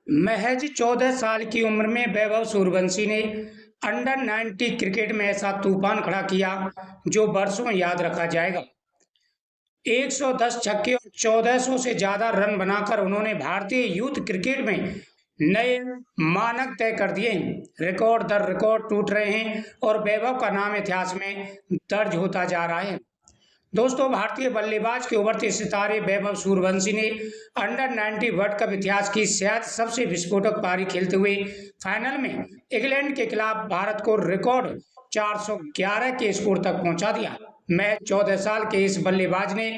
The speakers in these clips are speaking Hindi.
महज 14 साल की उम्र में वैभव सूर्यवंशी ने अंडर 90 क्रिकेट में ऐसा तूफान खड़ा किया जो बरसों याद रखा जाएगा। 110 छक्के और 1400 से ज्यादा रन बनाकर उन्होंने भारतीय यूथ क्रिकेट में नए मानक तय कर दिए। रिकॉर्ड दर रिकॉर्ड टूट रहे हैं और वैभव का नाम इतिहास में दर्ज होता जा रहा है। दोस्तों, भारतीय बल्लेबाज के उभरते सितारे वैभव सूर्यवंशी ने अंडर 90 वर्ल्ड कप इतिहास की शायद सबसे विस्फोटक पारी खेलते हुए फाइनल में इंग्लैंड के खिलाफ भारत को रिकॉर्ड 411 के स्कोर तक पहुंचा दिया। मैच 14 साल के इस बल्लेबाज ने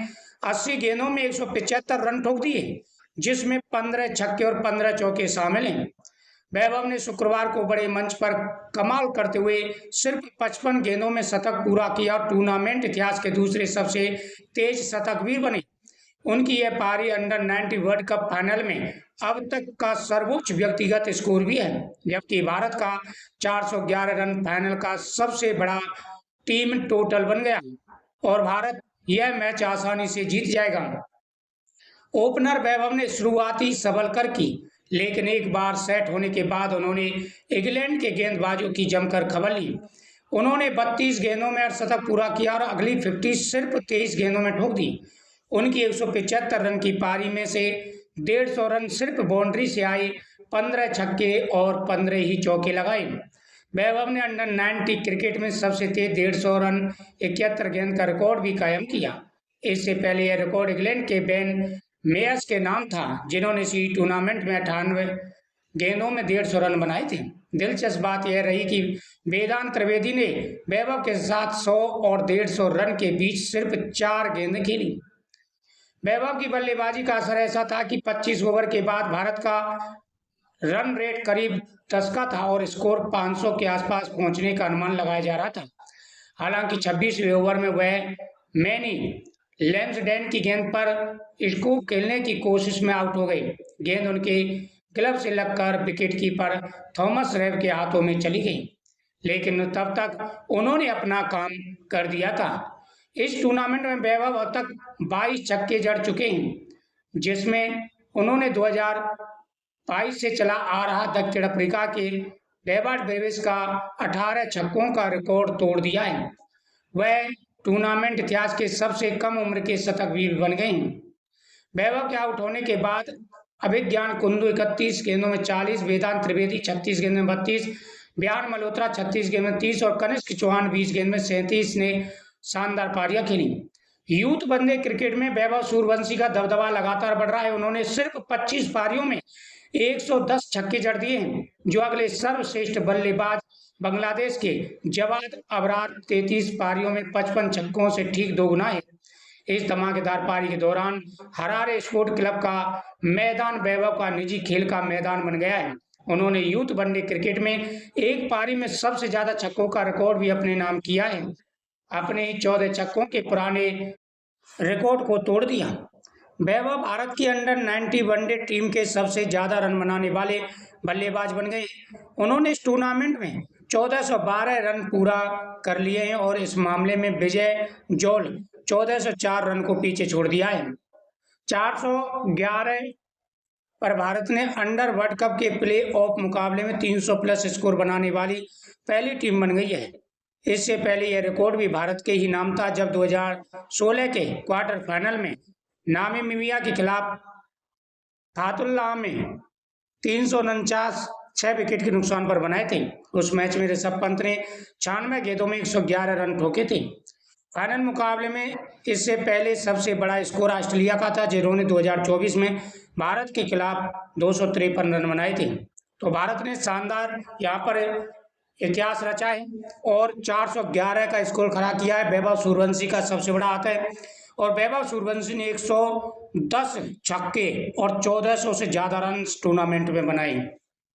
80 गेंदों में 175 रन ठोक दिए, जिसमें 15 छक्के और 15 चौके शामिल हैं। वैभव ने शुक्रवार को बड़े मंच पर कमाल करते हुए सिर्फ 55 गेंदों में शतक पूरा किया और टूर्नामेंट इतिहास के दूसरे सबसे तेज शतकवीर बने। उनकी यह पारी अंडर 90 वर्ल्ड कप फाइनल में अब तक का सर्वोच्च व्यक्तिगत स्कोर भी है, जबकि भारत का 411 रन फाइनल का सबसे बड़ा टीम टोटल बन गया और भारत यह मैच आसानी से जीत जाएगा। ओपनर वैभव ने शुरुआती सबलकर की, लेकिन एक बार सेट होने के बाद उन्होंने इंग्लैंड के गेंदबाजों की जमकर खबर ली। उन्होंने 32 गेंदों में अर्धशतक पूरा किया और अगली 50 सिर्फ 23 गेंदों में ठोक दी। उनकी 175 रन की पारी में से 150 रन सिर्फ बाउंड्री से आए, 15 छक्के और 15 ही चौके लगाए। वैभव ने अंडर 90 क्रिकेट में सबसे तेज 150 रन 71 गेंद का रिकॉर्ड भी कायम किया। इससे पहले यह रिकॉर्ड इंग्लैंड के बेन मेयर्स के नाम था, जिन्होंने इसी टूर्नामेंट में 98 गेंदों में 150 रन बनाए थे। दिलचस्प बात यह रही कि वेदांत त्रिवेदी ने वैभव के साथ 100 और 150 रन के बीच सिर्फ 4 गेंदें खेली। वैभव की बल्लेबाजी का असर ऐसा था कि 25 ओवर के बाद भारत का रन रेट करीब 10 का था और स्कोर 500 के आसपास पहुंचने का अनुमान लगाया जा रहा था। हालांकि 26वें ओवर में वह मैनी लैम्सडेन की गेंद पर स्कूप खेलने की कोशिश में आउट हो गई। गेंद उनके ग्लव से लगकर विकेटकीपर थॉमस रेव के हाथों में चली गई, लेकिन तब तक उन्होंने अपना काम कर दिया था। इस टूर्नामेंट में वैभव अब तक 22 छक्के जड़ चुके हैं, जिसमें उन्होंने 2022 से चला आ रहा दक्षिण अफ्रीका के डेविड डेविस का 18 छक्कों का रिकॉर्ड तोड़ दिया है। वह टूर्नामेंट इतिहास के सबसे कम उम्र के शतकवीर बन गए हैं। वैभव के आउट होने के बाद अभिज्ञान कुंडू 31 गेंदों में 40, वेदांत त्रिवेदी 36 गेंदों में 32, बिहार मल्होत्रा 36 गेंद में 30 और कनिष्क चौहान 20 गेंद में 37 ने शानदार पारियां खेली। यूथ वनडे क्रिकेट में वैभव सूर्यवंशी का दबदबा लगातार बढ़ रहा है। उन्होंने सिर्फ 25 पारियों में 110 छक्के जड़ दिए हैं, जो अगले सर्वश्रेष्ठ बल्लेबाज बांग्लादेश के जवाद अबरार 33 पारियों में 55 छक्कों से ठीक दोगुना है। इस धमाकेदार पारी के दौरान हरारे स्पोर्ट क्लब का मैदान वैभव का निजी खेल का मैदान बन गया है। उन्होंने यूथ वनडे क्रिकेट में एक पारी में सबसे ज्यादा छक्कों का रिकॉर्ड भी अपने नाम किया है। अपने 14 छक्कों के पुराने रिकॉर्ड को तोड़ दिया। वैभव भारत की अंडर 90 वनडे टीम के सबसे ज्यादा रन बनाने वाले बल्लेबाज बन गए। उन्होंने इस टूर्नामेंट में 1412 रन पूरा कर लिए हैं और इस मामले में विजय जोल 1404 रन को पीछे छोड़ दिया है। 411 पर भारत ने अंडर वर्ल्ड कप के प्ले ऑफ मुकाबले में 300 प्लस स्कोर बनाने वाली पहली टीम बन गई है। इससे पहले यह रिकॉर्ड भी भारत के ही नाम था, जब 2016 के क्वार्टर फाइनल में नामीबिया के खिलाफ फातुल्लाह में 349 6 विकेट के नुकसान पर बनाए थे। उस मैच में ऋषभ पंत ने 96 गेंदों में 111 रन ठोके थे। फाइनल मुकाबले में इससे पहले सबसे बड़ा स्कोर ऑस्ट्रेलिया का था, जिन्होंने 2024 में भारत के खिलाफ 253 रन बनाए थे। तो भारत ने शानदार यहाँ पर इतिहास रचा है और 411 का स्कोर खड़ा किया है। वैभव सूर्यवंशी का सबसे बड़ा हाथ है और वैभव सूर्यवंशी ने 110 छक्के और 1400 से ज्यादा रन टूर्नामेंट में बनाए।